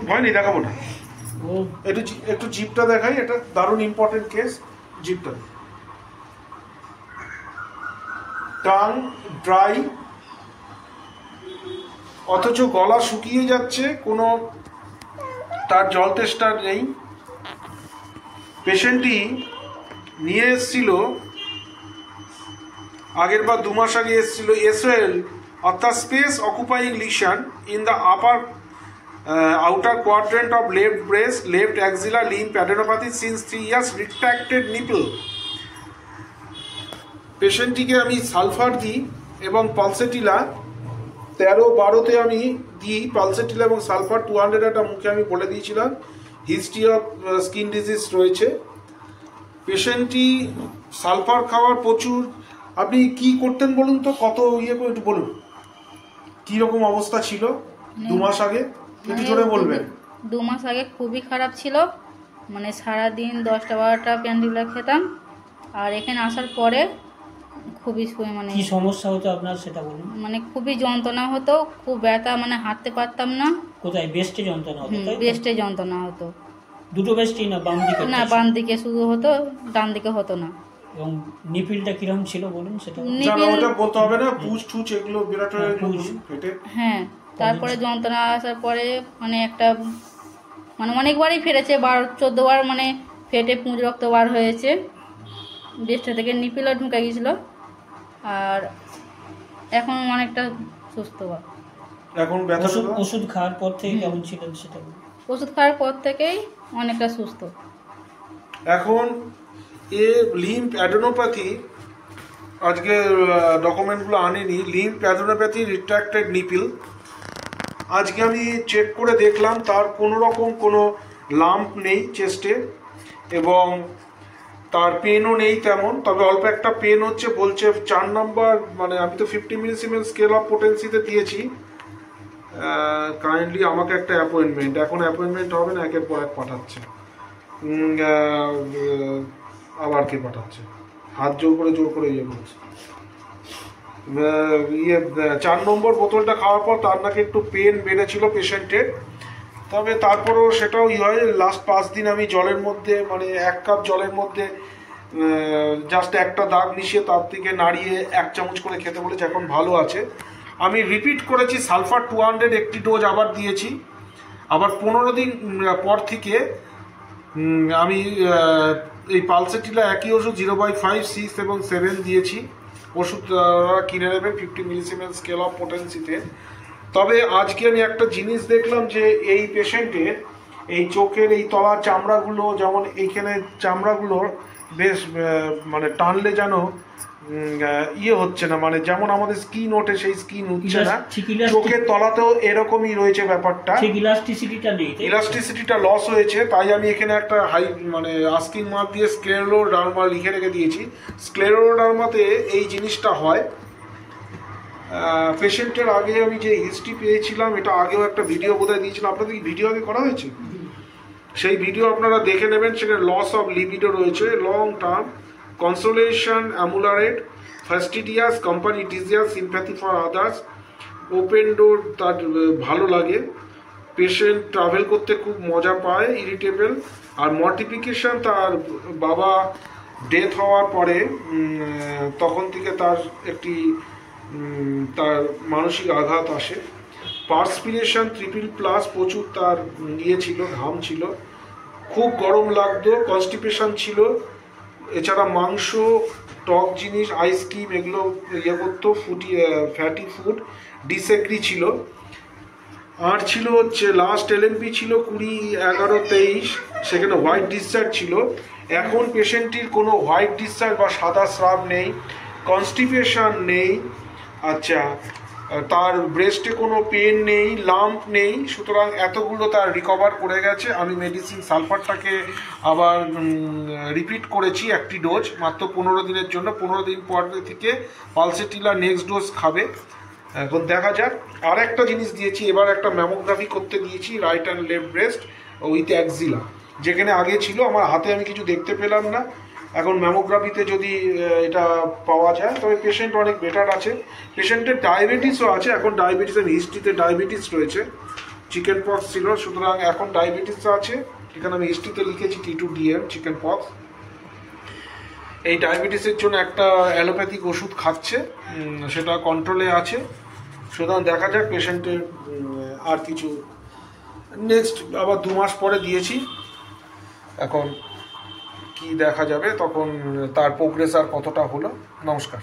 ভয় নেই, দেখাবো না। একটু জিপটা দেখাই, এটা দারুণ ইম্পর্টেন্ট কেস। জিপটা টাং ড্রাই, অথচ গলা শুকিয়ে যাচ্ছে, কোনো তার জল তেষ্টা নেই। পেশেন্টটি নিয়ে এসেছিল আগের বার 2 মাস আগে এসেছিল এসওএল অর্থাৎ space occupying lesion in the upper outer quadrant of left breast, left axilla, limb adenopathy since 3 years, retracted nipple. পেশেন্টটিকে আমি সালফার দিই এবং পালসেটিলা 13-12-তে আমি দিই। পালসেটিলা এবং সালফার 200 একটা মুখে আমি বলে দিয়েছিলাম। হিস্ট্রি অফ স্কিন ডিজিজ রয়েছে। পেশেন্টটি সালফার খাওয়ার প্রচুর। আপনি কি করতেন বলুন তো, কত একটু বলুন কীরকম অবস্থা ছিল 2 মাস আগে, একটু জোরে বলবেন। 2 মাস আগে খুবই খারাপ ছিল, মানে সারাদিন 10টা-12টা পেনকিলার খেতাম। আর এখানে আসার পরে খুবই মানে কি সমস্যা হতো আপনার সেটা বলুন। মানে খুবই যন্ত্রণা হতো, খুব ব্যথা, মানে হাঁটতে পারতাম না। কোথায়? বেস্টে যন্ত্রণা হতো? বেস্টে যন্ত্রণা হতো। দুটো বেস্টই না বাম দিকে? না, বাম দিকে শুধু হতো, ডান দিকে হতো না। এবং নিপিলটা কিরকম ছিল বলুন সেটা। ওটা বলতে হবে না, পুজ টুজ এগুলো বিরাট পেটে। হ্যাঁ, তারপরে যন্ত্রণা আসার পরে মানে একটা মানে অনেকবারই ফেটেছে, 12-14 বার মানে ফেটে পুঁজ রক্ত বার হয়েছে। বেস্টটা থেকে নিপিলও ঢুকে গিয়েছিল। আর এখন অনেকটা সুস্থ। এখন ওষুধ খাওয়ার পর থেকে কেমন ছিলেন সেটা? ওষুধ খাওয়ার পর থেকেই অনেকটা সুস্থ। এখন লিম্ফ অ্যাডেনোপ্যাথি, আজকে ডকুমেন্টগুলো আনিনি। Lymph adenopathy, রিট্রাক্টেড nipple. আজকে আমি চেক করে দেখলাম তার কোনো রকম কোনো লাম্প নেই চেস্টে, এবং তার পেনও নেই তেমন। তবে অল্প একটা পেন হচ্ছে, বলছে 4 নম্বর, মানে আমি তো 50 মিলিসিমেন স্কেল অফ পোটেন্সিতে দিয়েছি। কাইন্ডলি আমাকে একটা অ্যাপয়েন্টমেন্ট, এখন অ্যাপয়েন্টমেন্ট হবে না, একের পর এক পাঠাচ্ছে। আবার কে পাঠাচ্ছে, হাত জোর করে ইয়ে করছে। 4 নম্বর বোতলটা খাওয়ার পর তার নাকি একটু পেন বেড়েছিল পেশেন্টের। তবে তারপরেও সেটাও হয়। লাস্ট 5 দিন আমি জলের মধ্যে, মানে 1 কাপ জলের মধ্যে জাস্ট একটা দাগ মিশিয়ে তার থেকে নাড়িয়ে 1 চামচ করে খেতে বলেছে, এখন ভালো আছে। আমি রিপিট করেছি, সালফার 200 একটি ডোজ আবার দিয়েছি। আবার 15 দিন পর থেকে আমি এই পালসেটিলা একই ওষুধ 0/5, 6 এবং 7 দিয়েছি। ওষুধ কিনে নেবেন 50 মিলিসিমেন স্কেল অফ পোটেন্সিতে। তবে আজকে আমি একটা জিনিস দেখলাম যে এই পেশেন্টের এই চোখের এই তলার চামড়াগুলো, যেমন এইখানে চামড়াগুলো বেশ মানে টানলে যেন ইয়ে হচ্ছে না, মানে যেমন আমাদের স্কিন ওঠে সেই স্কিন উঠছে না। চোখের তলাতেও এরকমই রয়েছে ব্যাপারটা, ইলাস্টিসিটিটা লস হয়েছে। তাই আমি এখানে একটা মানে আস্কিং মার্ক দিয়ে স্ক্লেরোডার্মা লিখে রেখে দিয়েছি। স্ক্লেরোডার্মাতে এই জিনিসটা হয়। পেশেন্টের আগে আমি যে হিস্ট্রি পেয়েছিলাম, এটা আগেও একটা ভিডিও বোধহয় দিয়েছিলাম আপনাদের। কি ভিডিও আগে করা হয়েছে? সেই ভিডিও আপনারা দেখে নেবেন। সেখানে লস অফ লিবিডো রয়েছে, লং টার্ম কনসোলেশন, অ্যামুলারেট, ফাস্টিডিয়াস, কম্পানিটিজিয়াস, sympathy for others, open door তার ভালো লাগে। পেশেন্ট ট্রাভেল করতে খুব মজা পায়, ইরিটেবল। আর মর্টিফিকেশন, তার বাবা ডেথ হওয়ার পরে তখন থেকে তার একটি তার মানসিক আঘাত আসে। পার্সপিরেশন 3+, প্রচুর তার ইয়ে ছিল, ঘাম ছিল, খুব গরম লাগতো, কনস্টিপেশন ছিল। এছাড়া মাংস, টক জিনিস, আইসক্রিম এগুলো ইয়ে করতো, ফ্যাটি ফুড, ডিসেগ্রি ছিল। আর ছিল হচ্ছে লাস্ট এলএমপি ছিল 20-11-23, সেখানে হোয়াইট ডিসচার্জ ছিল। এখন পেশেন্টটির কোনো হোয়াইট ডিসচার্জ বা সাদা স্রাব নেই, কনস্টিপেশন নেই। আচ্ছা, তার ব্রেস্টে কোনো পেন নেই, লাম্প নেই। সুতরাং এতগুলো তার রিকভার করে গেছে। আমি মেডিসিন সালফারটাকে আবার রিপিট করেছি একটি ডোজ, মাত্র 15 দিনের জন্য। 15 দিন পর থেকে পালসেটিলা নেক্সট ডোজ খাবে। এখন দেখা যাক। আর একটা জিনিস দিয়েছি, এবার একটা ম্যামোগ্রাফি করতে দিয়েছি, right and left breast with axilla. যেখানে আগে ছিল আমার হাতে আমি কিছু দেখতে পেলাম না, এখন ম্যামোগ্রাফিতে যদি এটা পাওয়া যায় তবে পেশেন্ট অনেক বেটার আছে। পেশেন্টের ডায়াবেটিসও আছে, এখন ডায়াবেটিসের হিস্ট্রিতে ডায়াবেটিস রয়েছে। চিকেন পক্স ছিল, সুতরাং এখন ডায়াবেটিস আছে। এখানে আমি হিস্ট্রিতে লিখেছি T2DM চিকেন পক্স। এই ডায়াবেটিসের জন্য একটা অ্যালোপ্যাথিক ওষুধ খাচ্ছে, সেটা কন্ট্রোলে আছে। সুতরাং দেখা যাক পেশেন্টের আর কিছু নেক্সট আবার 2 মাস পরে দিয়েছি, এখন কি দেখা যাবে তখন তার প্রোগ্রেস আর কতটা হলো। নমস্কার।